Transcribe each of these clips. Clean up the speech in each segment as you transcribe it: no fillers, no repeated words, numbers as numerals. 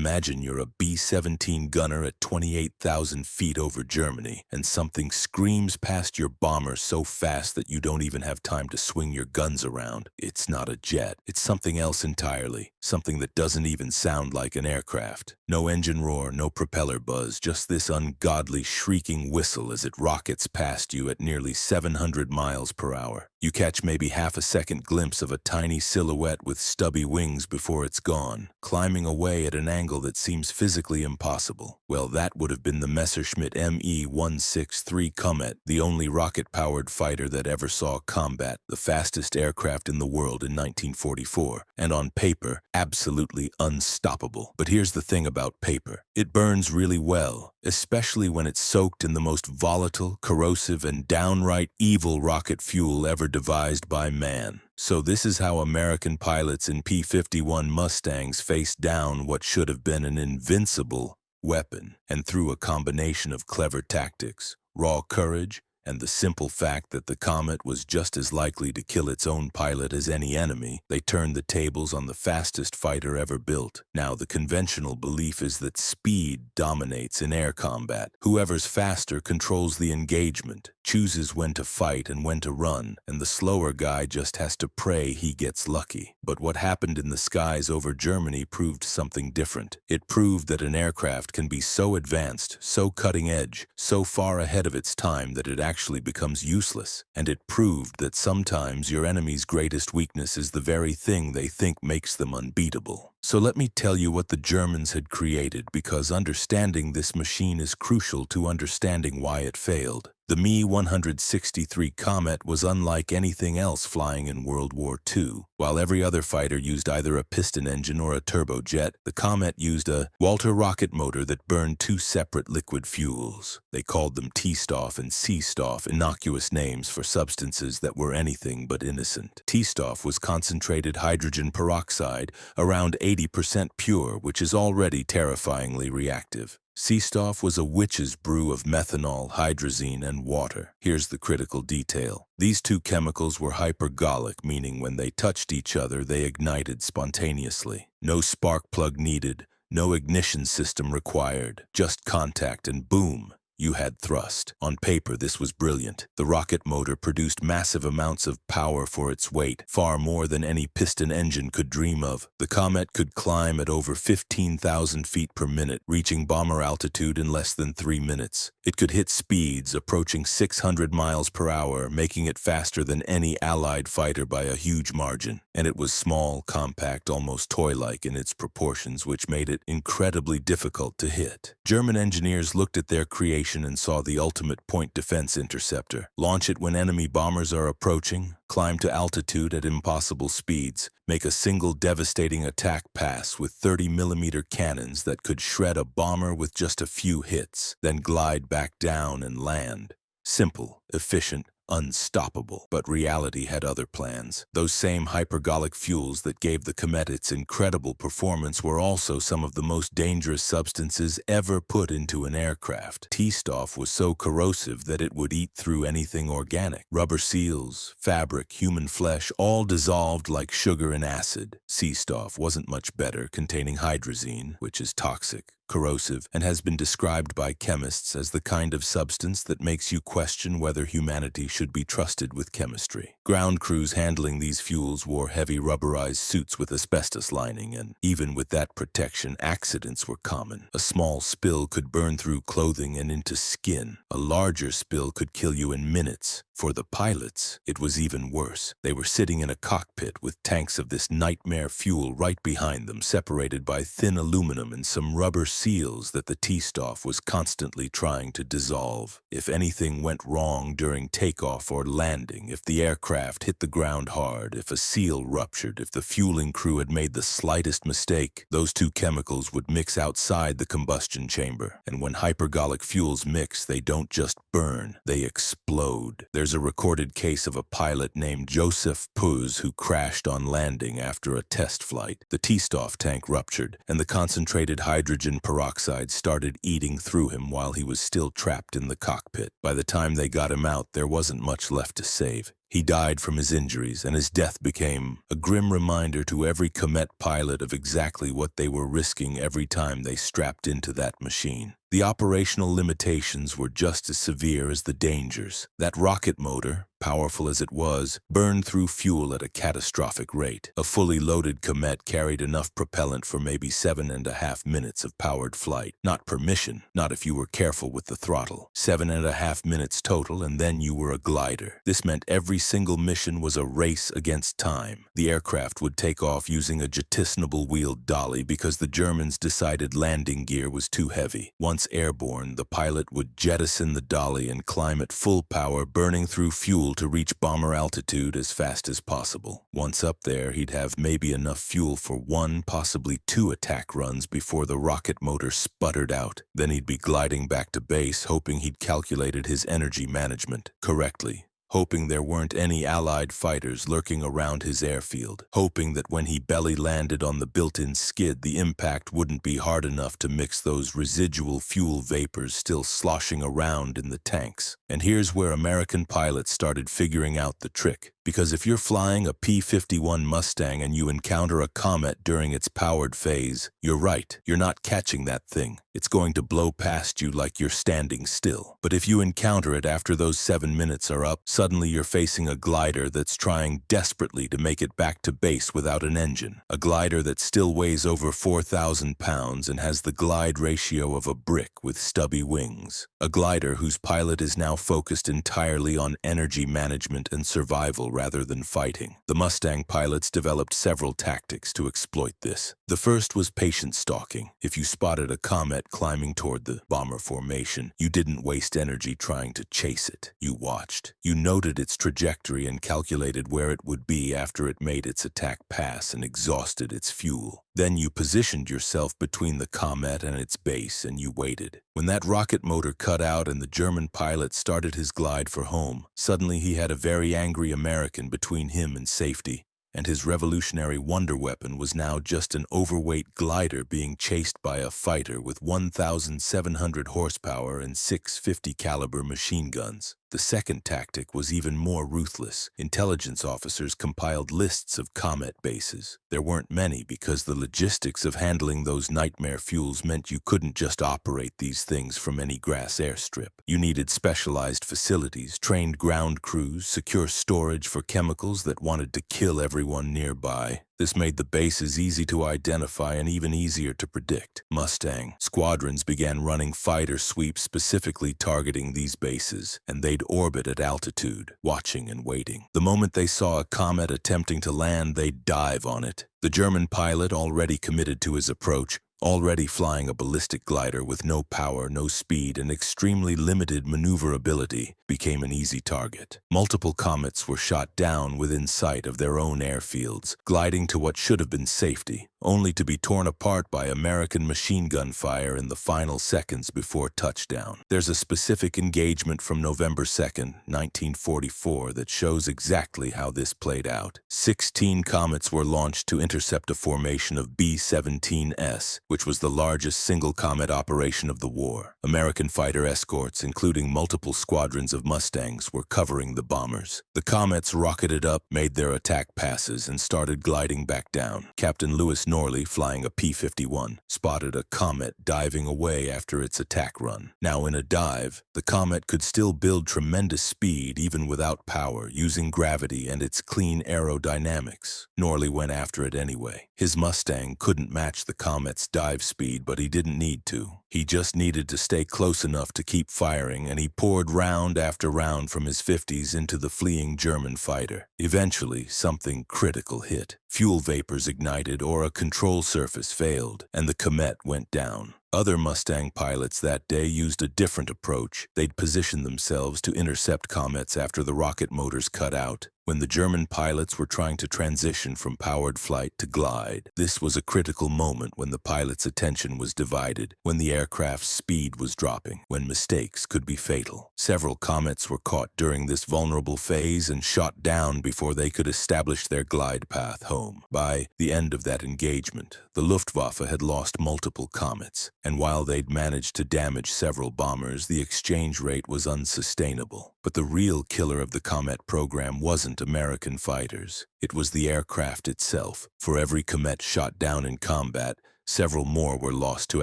Imagine you're a B-17 gunner at 28,000 feet over Germany, and something screams past your bomber so fast that you don't even have time to swing your guns around. It's not a jet. It's something else entirely. Something that doesn't even sound like an aircraft. No engine roar, no propeller buzz, just this ungodly shrieking whistle as it rockets past you at nearly 700 miles per hour. You catch maybe half a second glimpse of a tiny silhouette with stubby wings before it's gone, climbing away at an angle that seems physically impossible. Well, that would have been the Messerschmitt Me-163 Komet, the only rocket-powered fighter that ever saw combat, the fastest aircraft in the world in 1944, and on paper, absolutely unstoppable. But here's the thing about paper. It burns really well, especially when it's soaked in the most volatile, corrosive, and downright evil rocket fuel ever devised by man. So this is how American pilots in P-51 Mustangs faced down what should have been an invincible weapon. And through a combination of clever tactics, raw courage, and the simple fact that the Komet was just as likely to kill its own pilot as any enemy, they turned the tables on the fastest fighter ever built. Now, the conventional belief is that speed dominates in air combat. Whoever's faster controls the engagement, chooses when to fight and when to run, and the slower guy just has to pray he gets lucky. But what happened in the skies over Germany proved something different. It proved that an aircraft can be so advanced, so cutting edge, so far ahead of its time that it actually becomes useless. And it proved that sometimes your enemy's greatest weakness is the very thing they think makes them unbeatable. So let me tell you what the Germans had created, because understanding this machine is crucial to understanding why it failed. The Me-163 Komet was unlike anything else flying in World War II. While every other fighter used either a piston engine or a turbojet, the Komet used a Walter rocket motor that burned two separate liquid fuels. They called them T-Stoff and C-Stoff, innocuous names for substances that were anything but innocent. T-Stoff was concentrated hydrogen peroxide, around 80% pure, which is already terrifyingly reactive. C-Stoff was a witch's brew of methanol, hydrazine, and water. Here's the critical detail. These two chemicals were hypergolic, meaning when they touched each other, they ignited spontaneously. No spark plug needed, no ignition system required, just contact and boom, you had thrust. On paper, this was brilliant. The rocket motor produced massive amounts of power for its weight, far more than any piston engine could dream of. The Komet could climb at over 15,000 feet per minute, reaching bomber altitude in less than 3 minutes. It could hit speeds approaching 600 miles per hour, making it faster than any Allied fighter by a huge margin. And it was small, compact, almost toy-like in its proportions, which made it incredibly difficult to hit. German engineers looked at their creation and saw the ultimate point defense interceptor. Launch it when enemy bombers are approaching, climb to altitude at impossible speeds, make a single devastating attack pass with 30mm cannons that could shred a bomber with just a few hits, then glide back down and land. Simple, efficient, unstoppable. But reality had other plans. Those same hypergolic fuels that gave the Komet its incredible performance were also some of the most dangerous substances ever put into an aircraft. T-Stoff was so corrosive that it would eat through anything organic. Rubber seals, fabric, human flesh, all dissolved like sugar and acid. C-Stoff wasn't much better, containing hydrazine, which is toxic, corrosive, and has been described by chemists as the kind of substance that makes you question whether humanity should be trusted with chemistry. Ground crews handling these fuels wore heavy rubberized suits with asbestos lining, and even with that protection, accidents were common. A small spill could burn through clothing and into skin. A larger spill could kill you in minutes. For the pilots, it was even worse. They were sitting in a cockpit with tanks of this nightmare fuel right behind them, separated by thin aluminum and some rubber seals that the T-Stoff was constantly trying to dissolve. If anything went wrong during takeoff or landing, if the aircraft hit the ground hard, if a seal ruptured, if the fueling crew had made the slightest mistake, those two chemicals would mix outside the combustion chamber. And when hypergolic fuels mix, they don't just burn, they explode. There's There's a recorded case of a pilot named Joseph Puz who crashed on landing after a test flight. The T-Stoff tank ruptured, and the concentrated hydrogen peroxide started eating through him while he was still trapped in the cockpit. By the time they got him out, there wasn't much left to save. He died from his injuries, and his death became a grim reminder to every Komet pilot of exactly what they were risking every time they strapped into that machine. The operational limitations were just as severe as the dangers. That rocket motor, powerful as it was, burned through fuel at a catastrophic rate. A fully loaded Komet carried enough propellant for maybe 7.5 minutes of powered flight. Not per mission, not if you were careful with the throttle. 7.5 minutes total, and then you were a glider. This meant every single mission was a race against time. The aircraft would take off using a jettisonable wheeled dolly because the Germans decided landing gear was too heavy. Once airborne, the pilot would jettison the dolly and climb at full power, burning through fuel to reach bomber altitude as fast as possible. Once up there, he'd have maybe enough fuel for 1, possibly 2 attack runs before the rocket motor sputtered out. Then he'd be gliding back to base, hoping he'd calculated his energy management correctly. Hoping there weren't any Allied fighters lurking around his airfield, hoping that when he belly landed on the built-in skid, the impact wouldn't be hard enough to mix those residual fuel vapors still sloshing around in the tanks. And here's where American pilots started figuring out the trick. Because if you're flying a P-51 Mustang and you encounter a Komet during its powered phase, you're right, you're not catching that thing. It's going to blow past you like you're standing still. But if you encounter it after those 7 minutes are up, suddenly you're facing a glider that's trying desperately to make it back to base without an engine. A glider that still weighs over 4,000 pounds and has the glide ratio of a brick with stubby wings. A glider whose pilot is now focused entirely on energy management and survival rather than fighting. The Mustang pilots developed several tactics to exploit this. The first was patient stalking. If you spotted a Komet climbing toward the bomber formation, you didn't waste energy trying to chase it. You watched. You noted its trajectory and calculated where it would be after it made its attack pass and exhausted its fuel. Then you positioned yourself between the Komet and its base and you waited. When that rocket motor cut out and the German pilot started his glide for home, suddenly he had a very angry American between him and safety, and his revolutionary wonder weapon was now just an overweight glider being chased by a fighter with 1,700 horsepower and 650 caliber machine guns. The second tactic was even more ruthless. Intelligence officers compiled lists of Komet bases. There weren't many because the logistics of handling those nightmare fuels meant you couldn't just operate these things from any grass airstrip. You needed specialized facilities, trained ground crews, secure storage for chemicals that wanted to kill everyone nearby. This made the bases easy to identify and even easier to predict. Mustang squadrons began running fighter sweeps specifically targeting these bases, and they'd orbit at altitude, watching and waiting. The moment they saw a Komet attempting to land, they'd dive on it. The German pilot, already committed to his approach, already flying a ballistic glider with no power, no speed, and extremely limited maneuverability, became an easy target. Multiple Komets were shot down within sight of their own airfields, gliding to what should have been safety, only to be torn apart by American machine gun fire in the final seconds before touchdown. There's a specific engagement from November 2nd, 1944 that shows exactly how this played out. 16 Komets were launched to intercept a formation of B-17S, which was the largest single Komet operation of the war. American fighter escorts, including multiple squadrons of Mustangs, were covering the bombers. The Komets rocketed up, made their attack passes, and started gliding back down. Captain Lewis Norley, flying a P-51, spotted a Komet diving away after its attack run. Now in a dive, the Komet could still build tremendous speed even without power, using gravity and its clean aerodynamics. Norley went after it anyway. His Mustang couldn't match the Komet's dive speed, but he didn't need to. He just needed to stay close enough to keep firing, and he poured round after round from his 50s into the fleeing German fighter. Eventually, something critical hit. Fuel vapors ignited or a control surface failed, and the Komet went down. Other Mustang pilots that day used a different approach. They'd position themselves to intercept Komets after the rocket motors cut out. when the German pilots were trying to transition from powered flight to glide. This was a critical moment when the pilot's attention was divided, when the aircraft's speed was dropping, when mistakes could be fatal. Several Komets were caught during this vulnerable phase and shot down before they could establish their glide path home. By the end of that engagement, the Luftwaffe had lost multiple Komets, and while they'd managed to damage several bombers, the exchange rate was unsustainable. But the real killer of the Komet program wasn't American fighters. It was the aircraft itself. For every Komet shot down in combat, several more were lost to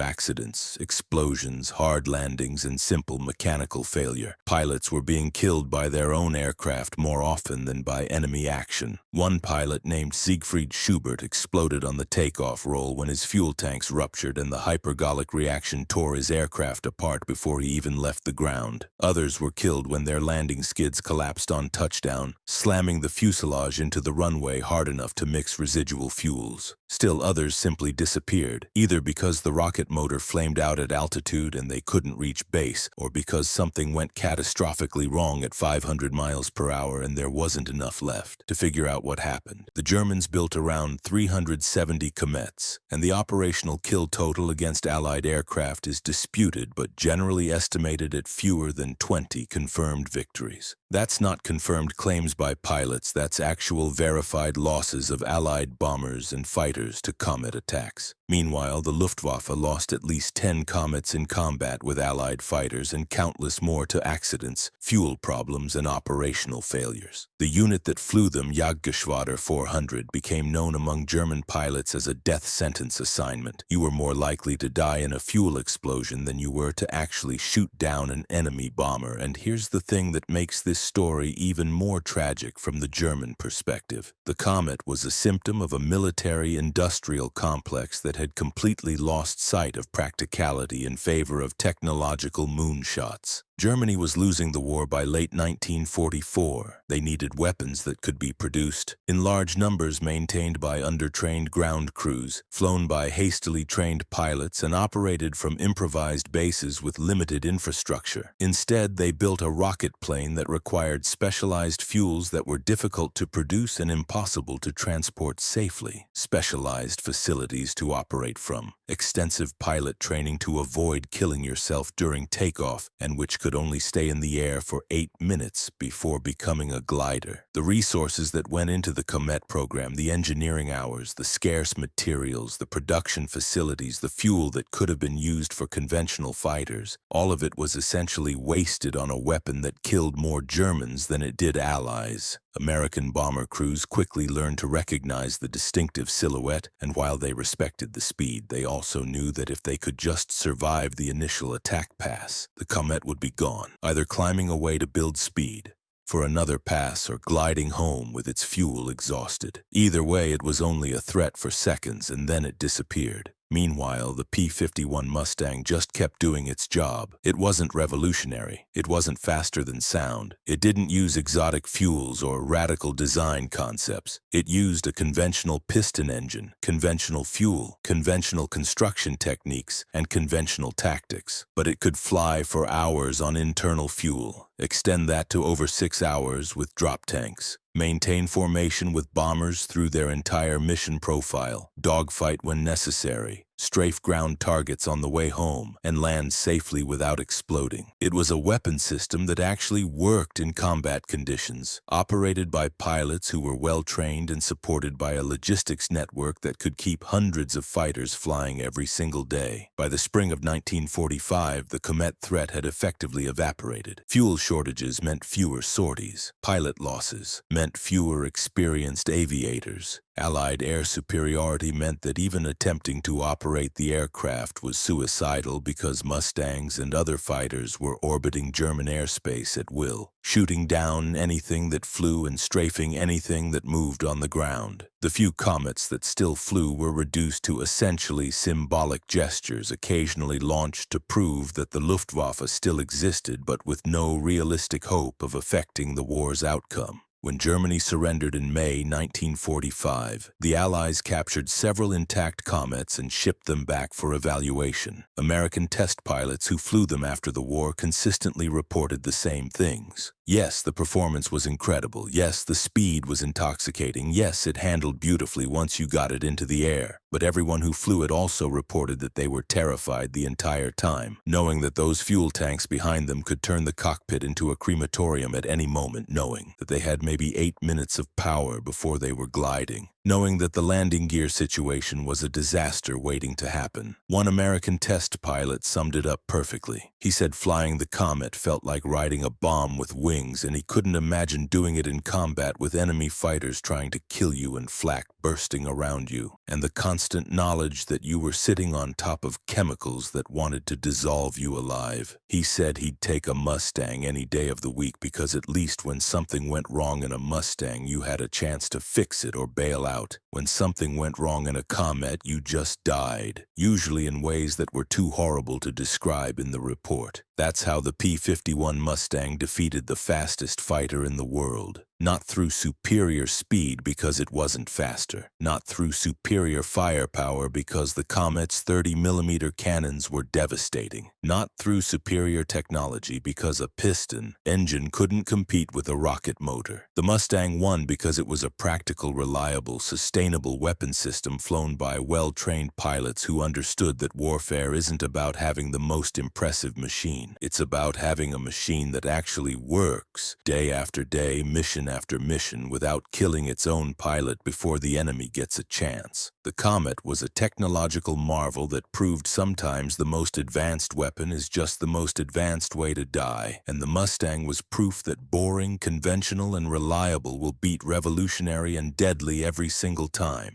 accidents, explosions, hard landings, and simple mechanical failure. Pilots were being killed by their own aircraft more often than by enemy action. One pilot named Siegfried Schubert exploded on the takeoff roll when his fuel tanks ruptured and the hypergolic reaction tore his aircraft apart before he even left the ground. Others were killed when their landing skids collapsed on touchdown, slamming the fuselage into the runway hard enough to mix residual fuels. Still others simply disappeared, either because the rocket motor flamed out at altitude and they couldn't reach base, or because something went catastrophically wrong at 500 miles per hour and there wasn't enough left. To figure out what happened, the Germans built around 370 Komets, and the operational kill total against Allied aircraft is disputed but generally estimated at fewer than 20 confirmed victories. That's not confirmed claims by pilots, that's actual verified losses of Allied bombers and fighters to Komet attacks. Meanwhile, the Luftwaffe lost at least 10 Komets in combat with Allied fighters and countless more to accidents, fuel problems, and operational failures. The unit that flew them, Jagdgeschwader 400, became known among German pilots as a death sentence assignment. You were more likely to die in a fuel explosion than you were to actually shoot down an enemy bomber. And here's the thing that makes this story even more tragic from the German perspective. The Komet was a symptom of a military-industrial complex that had completely lost sight of practicality in favor of technological moonshots. Germany was losing the war by late 1944. They needed weapons that could be produced in large numbers, maintained by undertrained ground crews, flown by hastily trained pilots, and operated from improvised bases with limited infrastructure. Instead, they built a rocket plane that required specialized fuels that were difficult to produce and impossible to transport safely, specialized facilities to operate from, extensive pilot training to avoid killing yourself during takeoff, and which could only stay in the air for 8 minutes before becoming a glider. The resources that went into the Komet program, the engineering hours, the scarce materials, the production facilities, the fuel that could have been used for conventional fighters, all of it was essentially wasted on a weapon that killed more Germans than it did Allies. American bomber crews quickly learned to recognize the distinctive silhouette, and while they respected the speed, they also knew that if they could just survive the initial attack pass, the Komet would be gone, either climbing away to build speed for another pass or gliding home with its fuel exhausted. Either way, it was only a threat for seconds, and then it disappeared. Meanwhile, the P-51 Mustang just kept doing its job. It wasn't revolutionary. It wasn't faster than sound. It didn't use exotic fuels or radical design concepts. It used a conventional piston engine, conventional fuel, conventional construction techniques, and conventional tactics. But it could fly for hours on internal fuel. Extend that to over 6 hours with drop tanks. Maintain formation with bombers through their entire mission profile, dogfight when necessary, strafe ground targets on the way home, and land safely without exploding. It was a weapon system that actually worked in combat conditions, operated by pilots who were well-trained and supported by a logistics network that could keep hundreds of fighters flying every single day. By the spring of 1945, the Komet threat had effectively evaporated. Fuel shortages meant fewer sorties. Pilot losses meant fewer experienced aviators. Allied air superiority meant that even attempting to operate the aircraft was suicidal because Mustangs and other fighters were orbiting German airspace at will, shooting down anything that flew and strafing anything that moved on the ground. The few Komets that still flew were reduced to essentially symbolic gestures, occasionally launched to prove that the Luftwaffe still existed, but with no realistic hope of affecting the war's outcome. When Germany surrendered in May 1945, the Allies captured several intact Komets and shipped them back for evaluation. American test pilots who flew them after the war consistently reported the same things. Yes, the performance was incredible. Yes, the speed was intoxicating. Yes, it handled beautifully once you got it into the air. But everyone who flew it also reported that they were terrified the entire time, knowing that those fuel tanks behind them could turn the cockpit into a crematorium at any moment, knowing that they had maybe 8 minutes of power before they were gliding, knowing that the landing gear situation was a disaster waiting to happen. One American test pilot summed it up perfectly. He said flying the Komet felt like riding a bomb with wings, and he couldn't imagine doing it in combat with enemy fighters trying to kill you and flak bursting around you, and the constant knowledge that you were sitting on top of chemicals that wanted to dissolve you alive. He said he'd take a Mustang any day of the week because at least when something went wrong in a Mustang, you had a chance to fix it or bail out. When something went wrong in a Komet, you just died, usually in ways that were too horrible to describe in the report. That's how the P-51 Mustang defeated the fastest fighter in the world. Not through superior speed because it wasn't faster. Not through superior firepower because the Komet's 30mm cannons were devastating. Not through superior technology because a piston engine couldn't compete with a rocket motor. The Mustang won because it was a practical, reliable, sustainable weapon system flown by well-trained pilots who understood that warfare isn't about having the most impressive machine. It's about having a machine that actually works, day after day, mission after mission, without killing its own pilot before the enemy gets a chance. The Komet was a technological marvel that proved sometimes the most advanced weapon is just the most advanced way to die, and the Mustang was proof that boring, conventional, and reliable will beat revolutionary and deadly every single time.